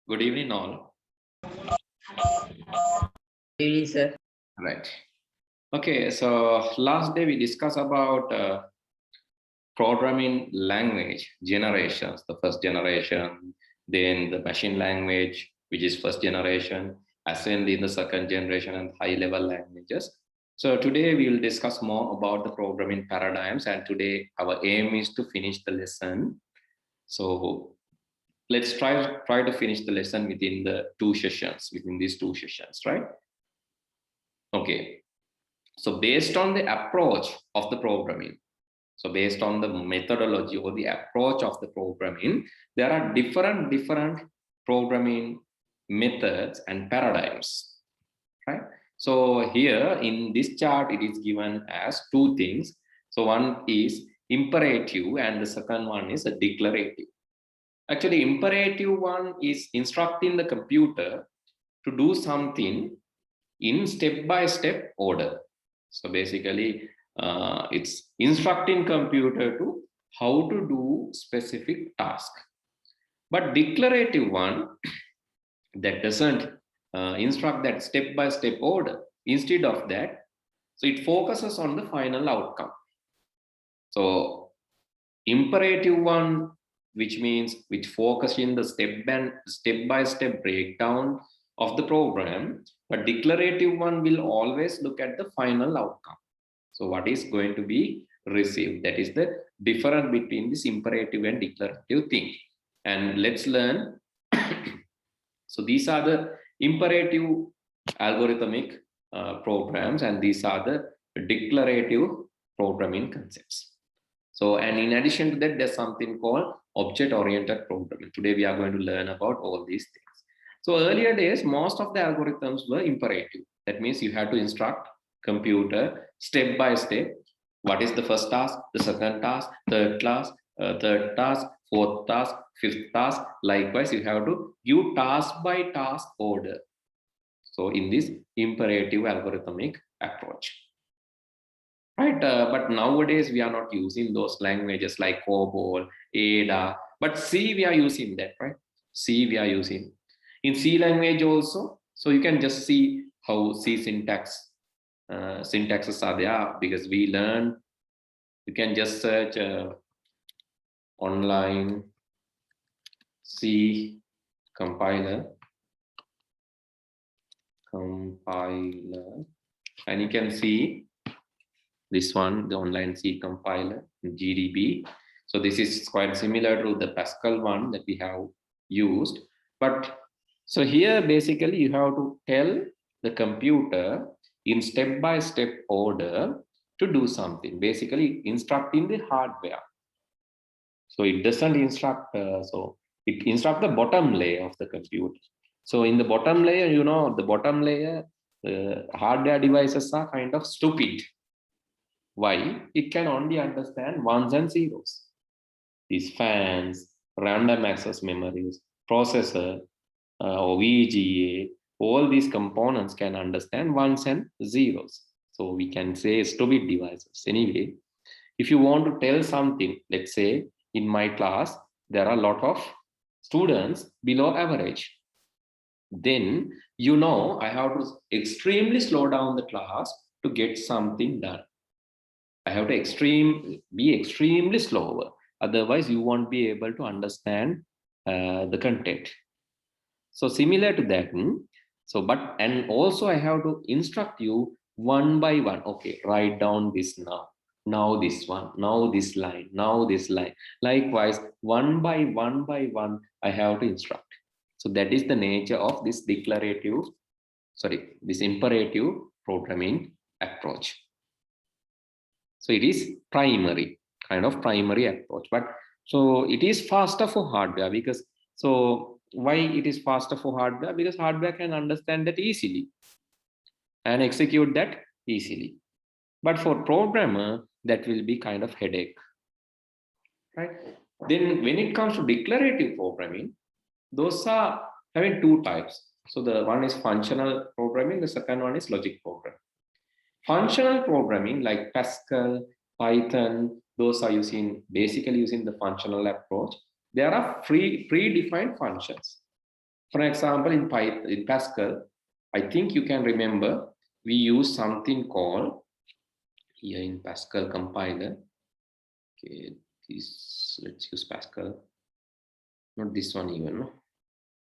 Good evening, all. Good evening, sir. Right. Okay, so last day we discussed about programming language generations, the first generation, then the machine language, which is first generation, assembly in the second generation, and high-level languages. So today we will discuss more about the programming paradigms, and today our aim is to finish the lesson. So let's try to finish the lesson within these two sessions, right? Okay. So based on the approach of the programming, so based on the methodology or the approach of the programming, there are different programming methods and paradigms, right? So here in this chart, it is given as two things. So one is imperative and the second one is a declarative. Actually, imperative one is instructing the computer to do something in step-by-step order. So basically, it's instructing computer to how to do specific task. But declarative one, that doesn't instruct that step-by-step order. Instead of that, so it focuses on the final outcome. So imperative one, which means which focus in the step-by-step breakdown of the program, but declarative one will always look at the final outcome. So what is going to be received? That is the difference between this imperative and declarative thing. And let's learn. So these are the imperative algorithmic programs, and these are the declarative programming concepts. So, and in addition to that, there's something called object-oriented programming. Today we are going to learn about all these things. So earlier days, most of the algorithms were imperative. That means you have to instruct computer step by step. What is the first task, the second task, third task, fourth task, fifth task. Likewise, you have to give task by task order. So in this imperative algorithmic approach. Right, but nowadays we are not using those languages like COBOL, Ada, but C we are using that, right? C we are using. In C language also, so you can just see how C syntaxes are there, because we learn, you can just search online C compiler, and you can see this one, the online C compiler, GDB. So this is quite similar to the Pascal one that we have used. But so here, basically, you have to tell the computer in step-by-step order to do something, basically instructing the hardware. So it doesn't instruct, so it instructs the bottom layer of the computer. So in the bottom layer, you know, the bottom layer, hardware devices are kind of stupid. Why? It can only understand ones and zeros. These fans, random access memories, processor, or VGA, all these components can understand ones and zeros. So we can say stupid devices. Anyway, if you want to tell something, let's say in my class, there are a lot of students below average. Then, you know, I have to extremely slow down the class to get something done. I have to be extremely slower. Otherwise, you won't be able to understand the content. So similar to that, and also I have to instruct you one by one. Okay, write down this now. Now this one, now this line, now this line. Likewise, one by one, I have to instruct. So that is the nature of this this imperative programming approach. So it is kind of primary approach, but so it is faster for hardware, because so why it is faster for hardware? Because hardware can understand that easily and execute that easily. But for programmer, that will be kind of headache, right? Then when it comes to declarative programming, those are having two types. So the one is functional programming, the second one is logic programming. Functional programming like Pascal, Python, those are basically using the functional approach. There are predefined functions. For example, in Python, in Pascal, I think you can remember we use something called here in Pascal compiler. Okay, this, let's use Pascal. Not this one even, no?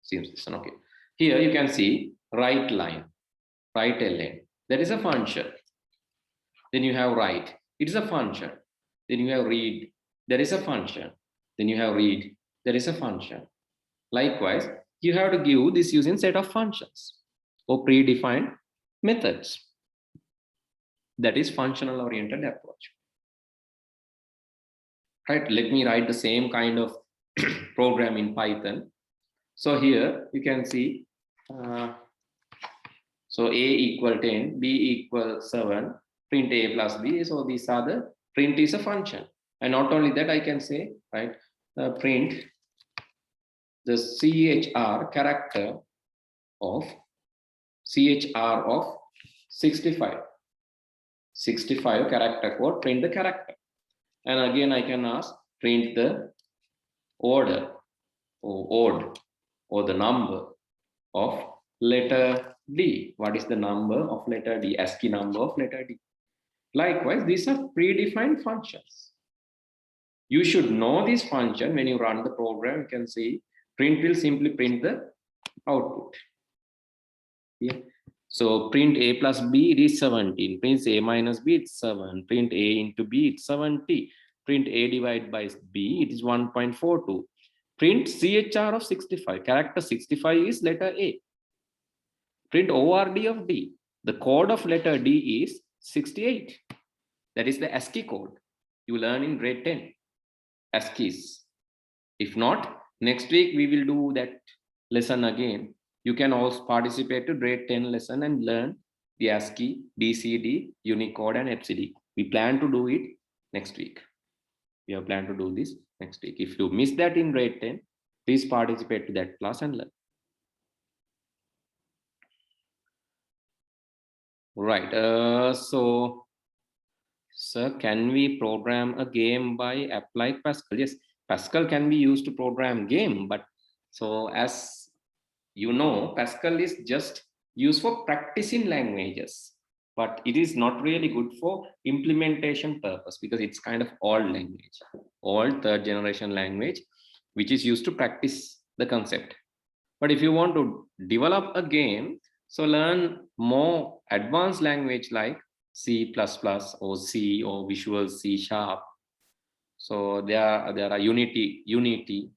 Seems this one, okay. Here you can see write line, write ln. That is a function. Then you have write, it is a function. Then you have read, there is a function. Then you have read, there is a function. Likewise, you have to give this using set of functions or predefined methods. That is functional oriented approach. Right, let me write the same kind of program in Python. So here you can see, so a equal 10, b equal 7, print a plus b. So these are the print is a function. And not only that, I can say, right, print the CHR character of 65. 65 character code, print the character. And again, I can ask print the order or odd or the number of letter D. What is the number of letter D? ASCII number of letter D. Likewise, these are predefined functions. You should know this function when you run the program. You can see print will simply print the output. Yeah. So print a plus b, it is 17. Print a minus b, it's 7. Print a into b, it's 70. Print a divided by b, it is 1.42. Print CHR of 65. Character 65 is letter A. Print ORD of D. The code of letter D is 68. That is the ASCII code you learn in grade 10. ASCIIs. If not, next week we will do that lesson again. You can also participate to grade 10 lesson and learn the ASCII, BCD, Unicode and FCD. We plan to do it next week. We have planned to do this next week. If you miss that in grade 10, please participate to that class and learn. Right. So, sir, can we program a game by applying Pascal? Yes, Pascal can be used to program game, but so as you know, Pascal is just used for practicing languages, but it is not really good for implementation purpose because it's kind of old language, old third generation language, which is used to practice the concept. But if you want to develop a game, so learn more advanced language like C++ or C or Visual C#. So there are Unity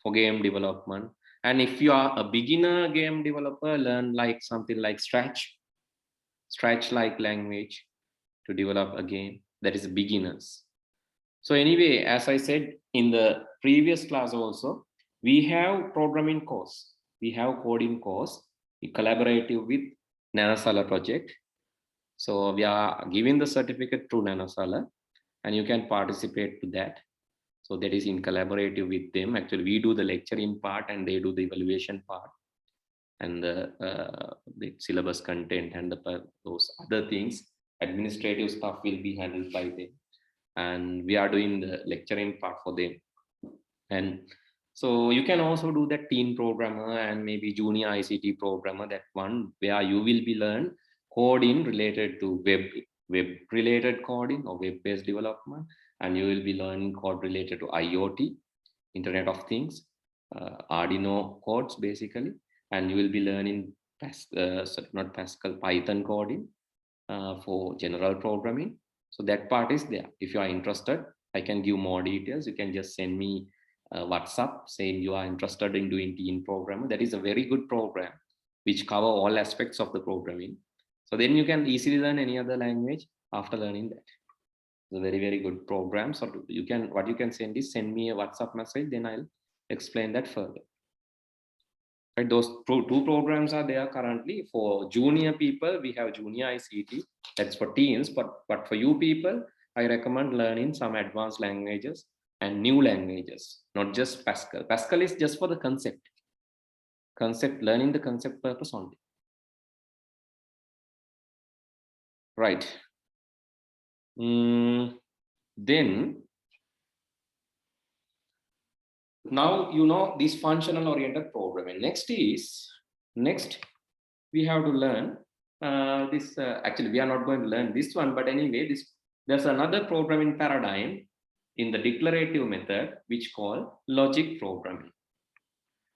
for game development. And if you are a beginner game developer, learn like something like Scratch-like language to develop a game. That is beginners. So anyway, as I said in the previous class also, we have programming course. We have coding course. We collaborative with Nanasala project. So we are giving the certificate to Nanasala and you can participate to that. So that is in collaborative with them. Actually, we do the lecturing part and they do the evaluation part. And the syllabus content and those other things, administrative stuff will be handled by them. And we are doing the lecturing part for them. And so you can also do that teen programmer and maybe junior ICT programmer, that one where you will be learn coding related to web related coding or web-based development. And you will be learning code related to IoT, Internet of Things, Arduino codes basically. And you will be learning Python coding for general programming. So that part is there. If you are interested, I can give more details. You can just send me WhatsApp saying you are interested in doing teen programmer. That is a very good program which cover all aspects of the programming. So then you can easily learn any other language after learning that. It's a very, very good program. So you can, what you can send is send me a WhatsApp message, then I'll explain that further. Right, those two programs are there currently. For junior people, we have junior ICT, that's for teens, but for you people, I recommend learning some advanced languages and new languages, not just Pascal. Pascal is just for the concept, learning the concept purpose only. Right. Then Now you know this functional oriented programming. Next we have to learn this. Actually, we are not going to learn this one, but anyway, there's another programming paradigm in the declarative method which called logic programming.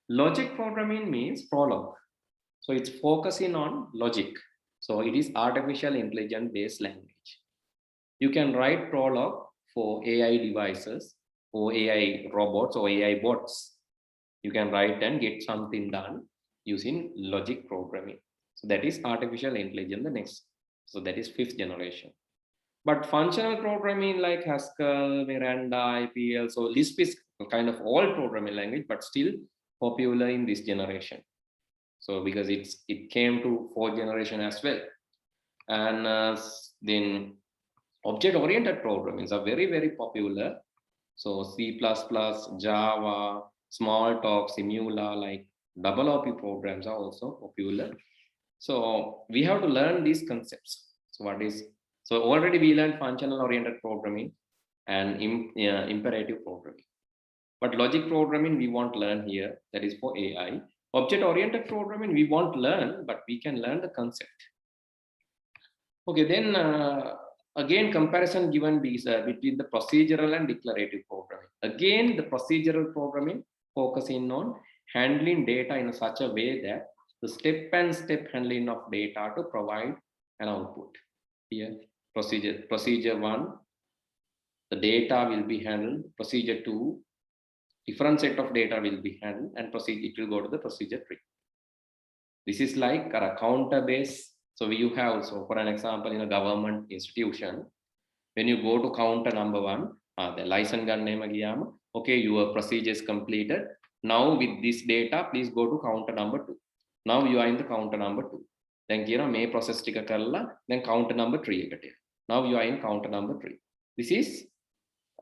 Logic programming means prologue. So it's focusing on logic. So it is artificial intelligence based language. You can write prologue for AI devices or AI robots or AI bots. You can write and get something done using logic programming. So that is artificial intelligence, the next. So that is 5th generation. But functional programming like Haskell, Miranda, IPL, so Lisp is kind of old programming language, but still popular in this generation. So because it came to 4th generation as well. And then object-oriented programming are very, very popular. So C++, Java, Smalltalk, Simula, like OOP programs are also popular. So we have to learn these concepts. So already we learned functional-oriented programming and imperative programming. But logic programming we won't learn here. That is for AI. Object-oriented programming we won't learn, but we can learn the concept. Okay, then again comparison given between the procedural and declarative programming. Again, the procedural programming focusing on handling data in such a way that the step-and-step handling of data to provide an output. Here, procedure 1, the data will be handled. Procedure 2, different set of data will be handled, and it will go to the procedure 3. This is like a counter base. So you have, so for an example, in a government institution, when you go to counter number 1, the license gun name agiyama, okay, your procedure is completed. Now with this data, please go to counter number 2. Now you are in the counter number 2. Then may process tika karla, then counter number 3. Now you are in counter number 3. This is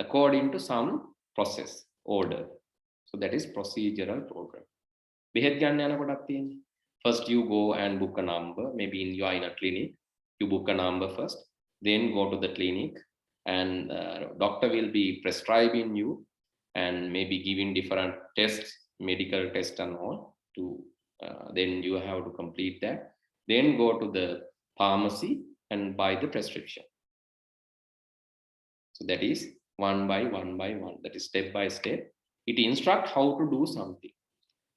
according to some process order. So that is procedural program. First you go and book a number. Maybe you are in a clinic, you book a number first, then go to the clinic, and doctor will be prescribing you and maybe giving different tests, medical tests and all. Then you have to complete that. Then go to the pharmacy and buy the prescription. So that is one by one. That is step by step. It instructs how to do something.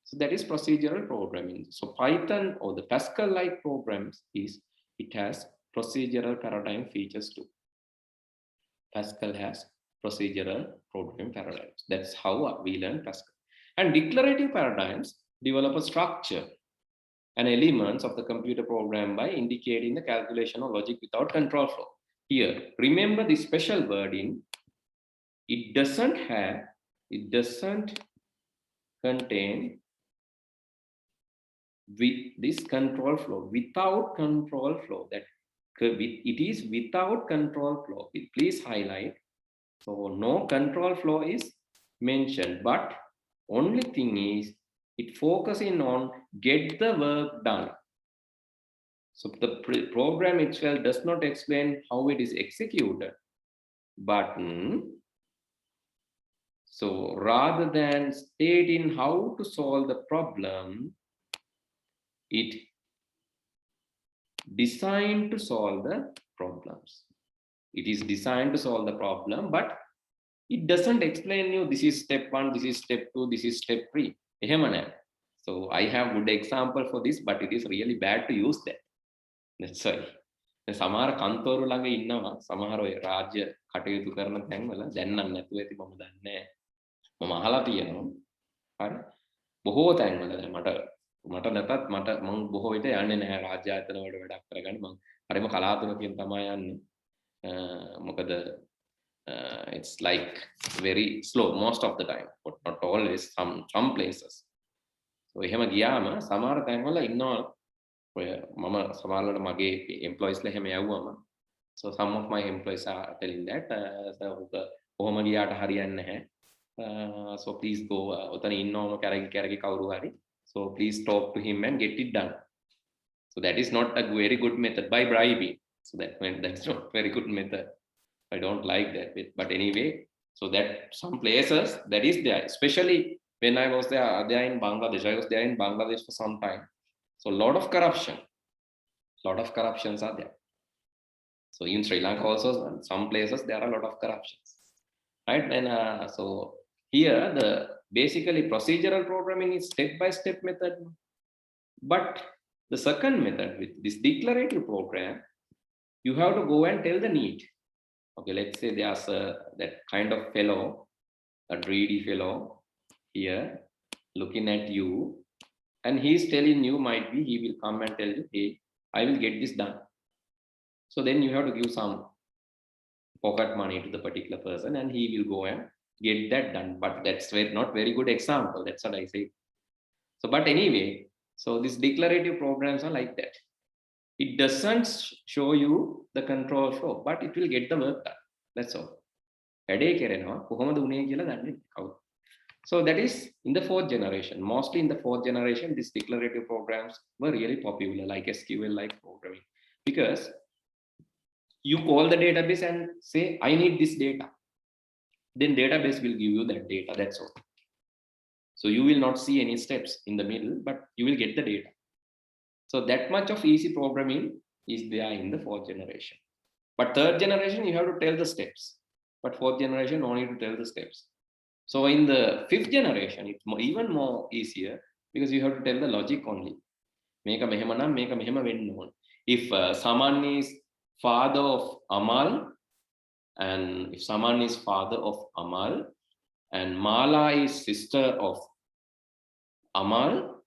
So that is procedural programming. So Python or the Pascal-like programs it has procedural paradigm features too. Pascal has procedural programming paradigms. That's how we learn Pascal. And declarative paradigms develop a structure and elements of the computer program by indicating the calculation of logic without control flow. Here, remember the special wording. It doesn't contain with this control flow, without control flow. That it is without control flow. Please highlight. So no control flow is mentioned, but only thing is it focusing on get the work done. So the program itself does not explain how it is executed, but so rather than stating how to solve the problem, it designed to solve the problems. It is designed to solve the problem, but it doesn't explain you this is step 1, this is step 2, this is step 3. So I have good example for this, but it is really bad to use that. That's why. සමහර කන්තෝරු ළඟ ඉන්නවා සමහර ඔය රාජ්‍ය කටයුතු කරන තැන්වල දැන් නම් නැතුව ඇති මම දන්නේ නැහැ. මම අහලා තියෙනවා. හරි. බොහෝ තැන්වල දැන් මට නැතත් මම බොහෝ විට යන්නේ නැහැ රාජ්‍ය ආයතන වල වැඩක් කරගන්න. මම හරිම කලාතුරකින් තමයි යන්නේ. මොකද it's like very slow most of the time, but not always, some places. So එහෙම ගියාම සමහර තැන්වල ඉන්නවා මම සමහරවල්ට මගේ employees ලා එහෙම යවුවම, so some of my employees are telling that කොහොම ගියාට හරියන්නේ නැහැ, so please go ඔතන ඉන්නවම කැරකි කවුරු හරි, so please talk to him and get it done. So that is not a very good method, by bribing. So that's not very good method. I don't like that, but anyway, so that some places that is there, especially when I was there in Bangladesh, I was there in Bangladesh for some time. So a lot of corruption. A lot of corruptions are there. So in Sri Lanka also, some places there are a lot of corruptions, right? And so here the basically procedural programming is step-by-step method. But the second method with this declarative program, you have to go and tell the need. Okay, let's say there's that kind of fellow, a greedy fellow here looking at you, and he's telling you, might be he will come and tell you, hey, I will get this done. So then you have to give some pocket money to the particular person and he will go and get that done. But that's not very good example. That's what I say. So, but anyway, so these declarative programs are like that. It doesn't show you the control flow, but it will get the work done. That's all. So that is in the fourth generation. Mostly in the fourth generation, these declarative programs were really popular, like SQL, like programming, because you call the database and say, I need this data. Then database will give you that data. That's all. So you will not see any steps in the middle, but you will get the data. So that much of easy programming is there in the fourth generation. But third generation, you have to tell the steps. But fourth generation, no need to tell the steps. So in the fifth generation, it's even more easier because you have to tell the logic only. If someone is father of Amal, and if someone is father of Amal, and Mala is sister of Amal,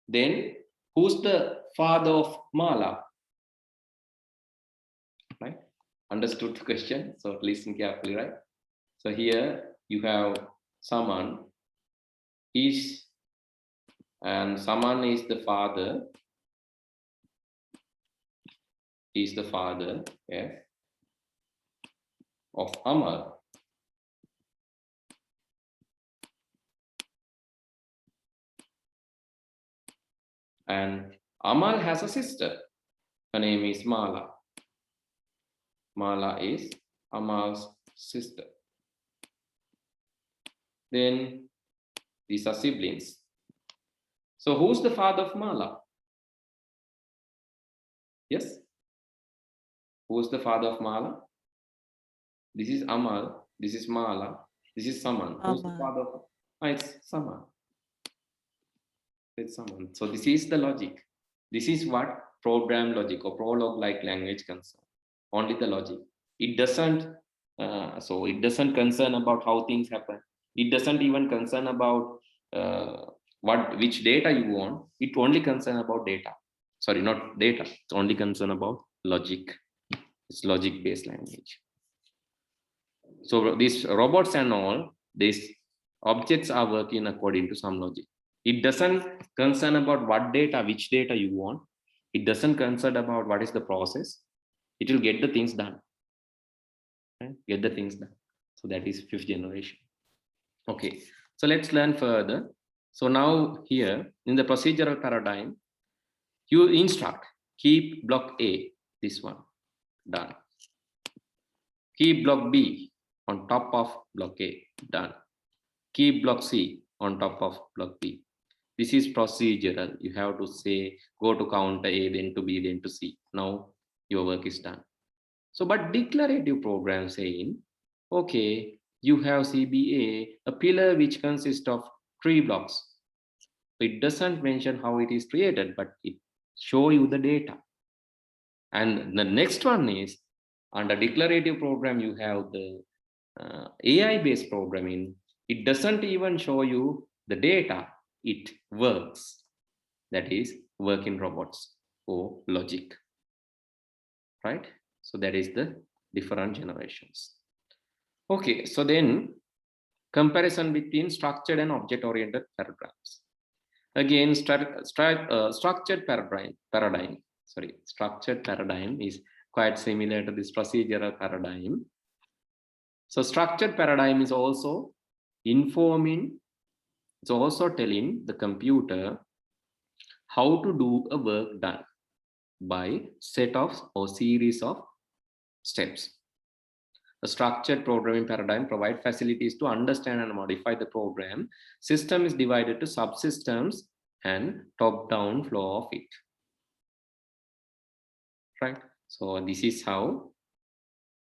then who's the father of Mala? Right? Understood the question? So listen carefully, right? So here you have someone is, and someone is the father, yeah, of Amal. And Amal has a sister. Her name is Mala. Mala is Amal's sister. Then these are siblings. So who's the father of Mala? Yes? Who's the father of Mala? This is Amal. This is Mala. This is Saman. Who's the father of? It's Saman. It's Saman. So this is the logic. This is what program logic or Prolog-like language concerns. Only the logic. It doesn't. So it doesn't concern about how things happen. It doesn't even concern about which data you want. It only concern about data. Sorry, not data. It's only concern about logic. It's logic-based language. So these robots and all, these objects are working according to some logic. It doesn't concern about what data, which data you want. It doesn't concern about what is the process. It will get the things done. Okay? Get the things done. So that is fifth generation. Okay, so let's learn further. So now here in the procedural paradigm, you instruct, keep block A, this one, done. Keep block B on top of block A, done. Keep block C on top of block B. This is procedural. You have to say, go to counter A, then to B, then to C. Now your work is done. So, but declarative program saying, okay, you have CBA, a pillar which consists of 3 blocks. It doesn't mention how it is created, but it show you the data. And the next one is, under declarative program, you have the AI-based programming. It doesn't even show you the data. It works. That is work in robots or logic, right? So that is the different generations. Okay, so then comparison between structured and object-oriented paradigms. Again, structured paradigm is quite similar to this procedural paradigm. So structured paradigm is also informing, it's also telling the computer how to do a work done by set of or series of steps. A structured programming paradigm provides facilities to understand and modify the program. System is divided to subsystems and top-down flow of it. Right? So this is how.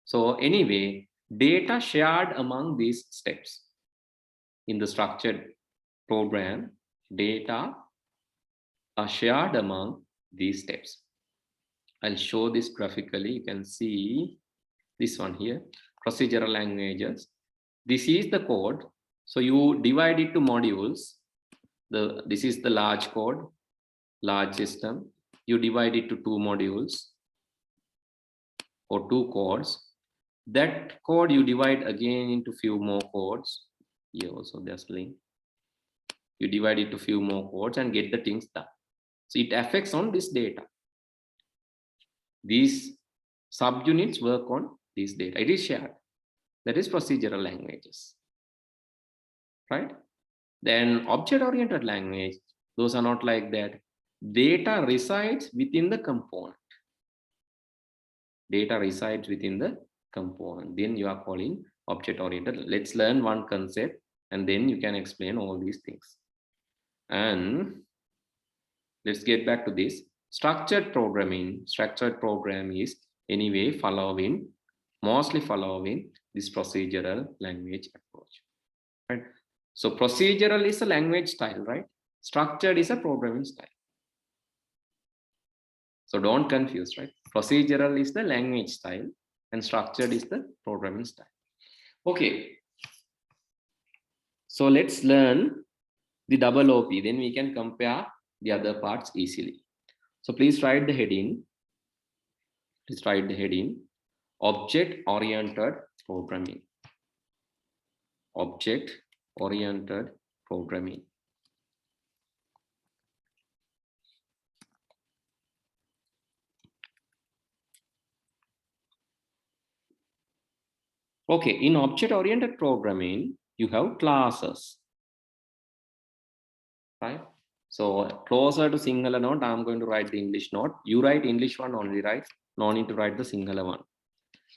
So anyway, data shared among these steps. In the structured program, data are shared among these steps. I'll show this graphically. You can see this one here, procedural languages. This is the code. So you divide it to modules. This is the large code, large system. You divide it to 2 modules or 2 codes. That code you divide again into few more codes. Here also there's link. You divide it to few more codes and get the things done. So it affects on this data. These subunits work on this data. It is shared. That is procedural languages. Right? Then object-oriented language, those are not like that. Data resides within the component. Data resides within the component. Then you are calling object-oriented. Let's learn one concept and then you can explain all these things. And let's get back to this. Structured programming. Structured program is anyway mostly following this procedural language approach. Right? So procedural is a language style, right? Structured is a programming style. So don't confuse, right? Procedural is the language style and structured is the programming style. Okay. So let's learn the double OP. Then we can compare the other parts easily. So please write the heading. Please write the heading. Object-oriented programming. Object-oriented programming. Okay, in object-oriented programming, you have classes, right? So closer to Sinhala note, I'm going to write the English note. You write English one only, right? No need to write the Sinhala one.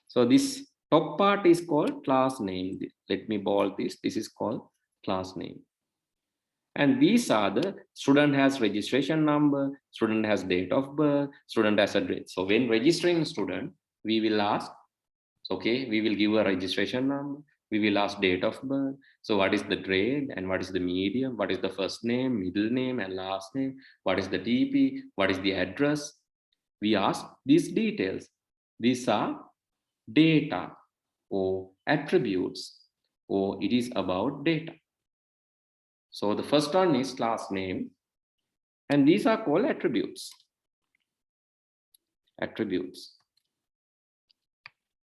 So this top part is called class name. Let me bold this. This is called class name. And these are the student has registration number, student has date of birth, student has address. So when registering student, we will ask, okay, we will give a registration number, we will ask date of birth. So what is the grade and what is the medium, what is the first name, middle name and last name, what is the TP, what is the address. We ask these details. These are data or attributes, or it is about data. So the first one is class name, and these are called attributes. Attributes.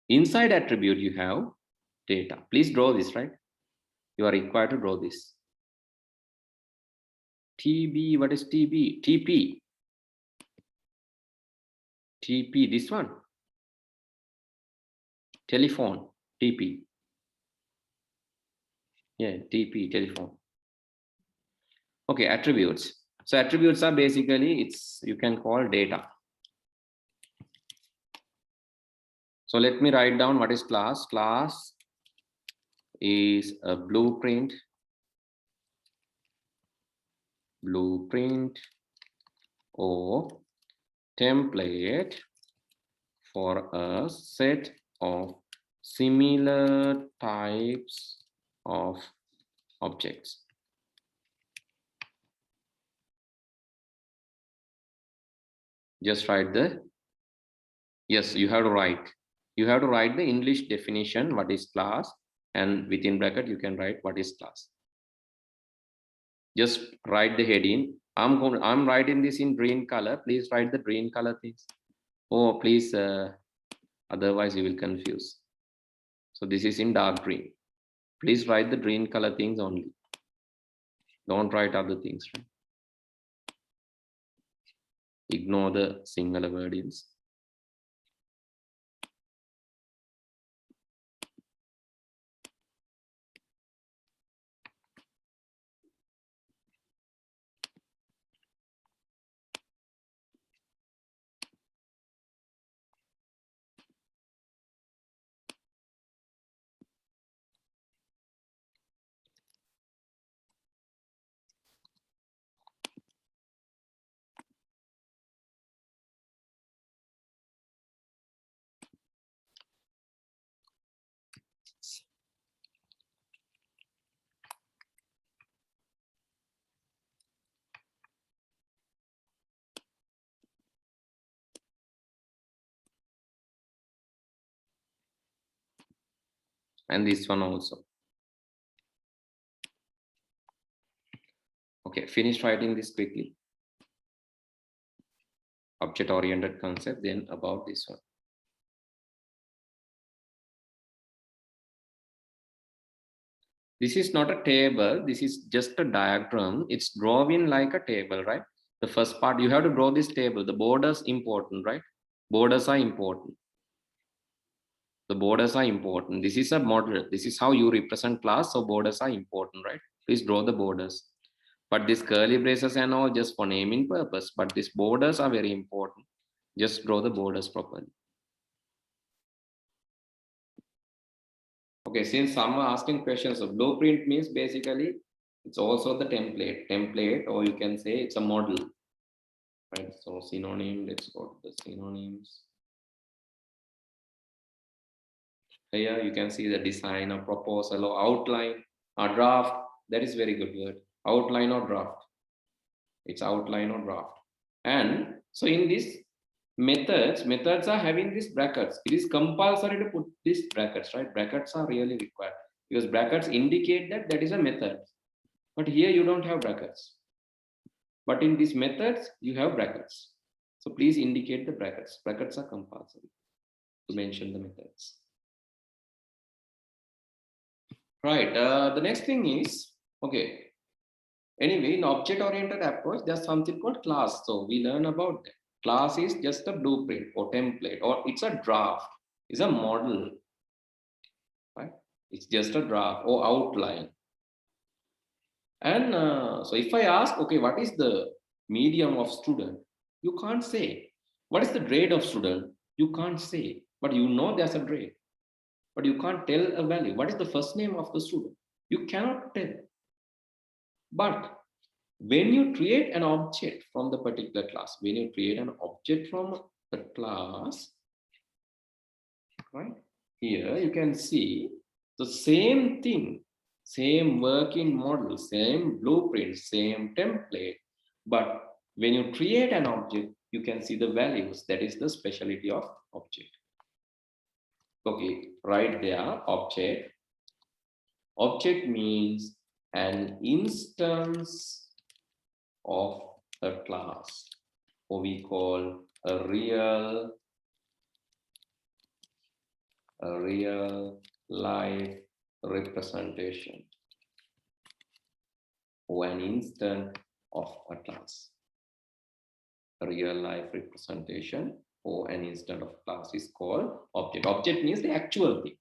Inside attribute, you have data. Please draw this, right? You are required to draw this. TB, what is TB? TP. TP, this one. Telephone, TP. Yeah, TP, telephone. Okay, attributes. So attributes are basically, you can call data. So let me write down what is class. Class is a blueprint or template for a set of similar types of objects. Just write yes, you have to write. You have to write the English definition, what is class, and within bracket, you can write what is class. Just write the heading. I'm writing this in green color. Please write the green color things. Oh, please, otherwise you will confuse. So this is in dark green. Please write the green color things only. Don't write other things. Right? Ignore the singular wordings. and this one also. Okay, finish writing this quickly. Object-oriented concept, then about this one. This is not a table, this is just a diagram. It's drawing like a table, right? The first part, you have to draw this table. The borders important, right? Borders are important. The borders are important. This is a model. This is how you represent class, so borders are important, right? Please draw the borders. But this curly braces and all just for naming purpose, but these borders are very important. Just draw the borders properly. Okay, since some are asking questions, so blueprint means basically it's also the template, or you can say it's a model, right? So synonym, let's go to the synonyms. Here you can see the design, a proposal, or outline, a draft. That is very good word. Outline or draft. It's outline or draft. And so in this methods are having these brackets. It is compulsory to put these brackets, right? Brackets are really required because brackets indicate that that is a method. But here you don't have brackets. But in these methods, you have brackets. So please indicate the brackets. Brackets are compulsory to mention the methods. Right. The next thing is, okay. Anyway, in object-oriented approach, there's something called class. So we learn about that. Class is just a blueprint or template, or it's a draft, it's a model, right? It's just a draft or outline. And so if I ask, okay, what is the medium of student? You can't say. What is the grade of student? You can't say, but you know there's a grade, but you can't tell a value. What is the first name of the student? You cannot tell. But when you create an object from the particular class, when you create an object from the class, right, here you can see the same thing, same working model, same blueprint, same template. But when you create an object, you can see the values. That is the specialty of object. Okay, right there, object. Object means an instance of a class, or we call a real life representation, or an instance of a class. A real life representation or an instance of class is called object. Object means the actual thing.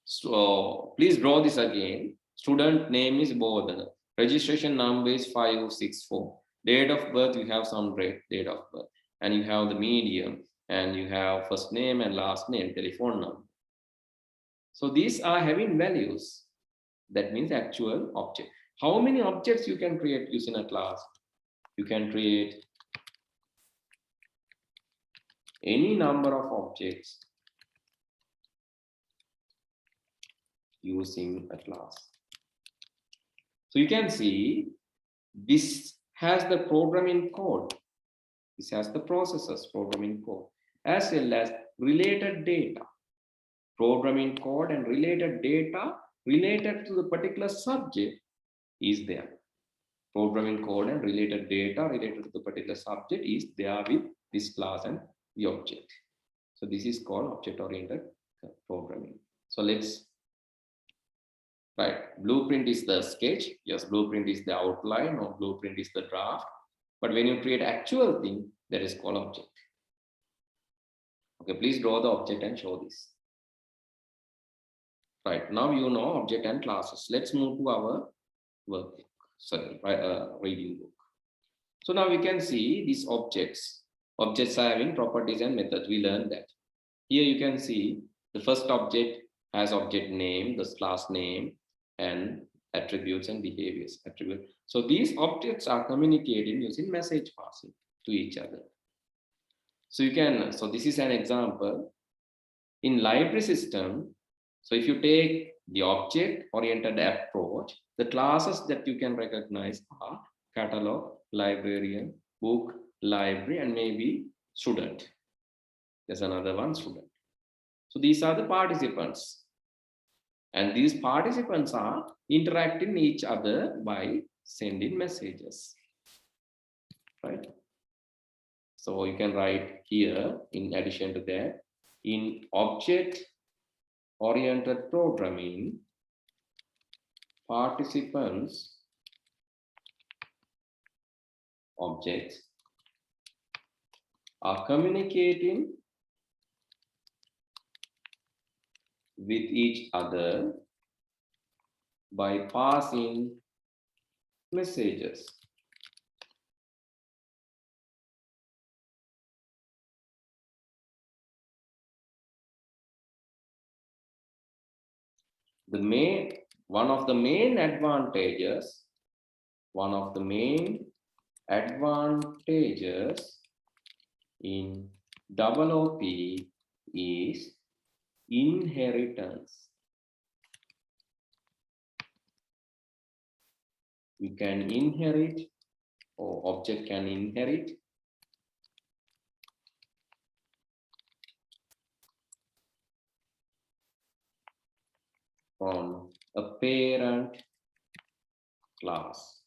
So please draw this again. Student name is Bodhana. Registration number is 564. Date of birth, you have some date of birth. And you have the medium, and you have first name and last name, telephone number. So these are having values. That means actual object. How many objects you can create using a class? You can create any number of objects using a class. So you can see this has the programming code. This has the processors programming code, as well as related data. Programming code and related data related to the particular subject is there. Programming code and related data related to the particular subject is there with this class and the object. So this is called object-oriented programming. So let's, right, blueprint is the sketch. Yes, blueprint is the outline, or blueprint is the draft. But when you create actual thing, that is called object. Okay, please draw the object and show this. Right, now you know object and classes. Let's move to our workbook, sorry, reading book. So now we can see these objects. Objects are having properties and methods. We learned that. Here you can see the first object has object name, the class name, and attributes and behaviors. So these objects are communicating using message passing to each other. So you can, so this is an example. In library system, so if you take the object-oriented approach, the classes that you can recognize are catalog, librarian, book, library, and maybe student. There's another one, student. So these are the participants. And these participants are interacting each other by sending messages, right? So you can write here, in addition to that, in object-oriented programming, participants, objects, are communicating with each other by passing messages. One of the main advantages in OOP is inheritance. You can inherit, or object can inherit from a parent class.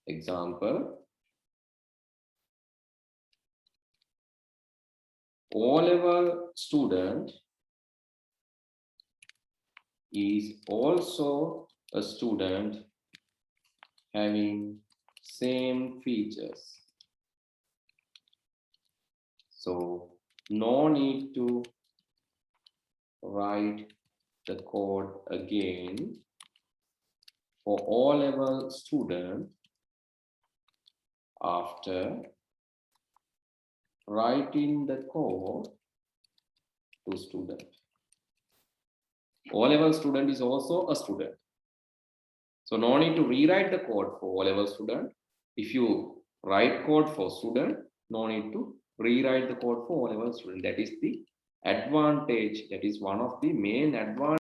Example, O-level student is also a student having same features. So no need to write the code again for O-level student after writing the code to student. O-level student is also a student. So no need to rewrite the code for O-level student. If you write code for student, no need to rewrite the code for O-level student. That is the advantage. That is one of the main advantages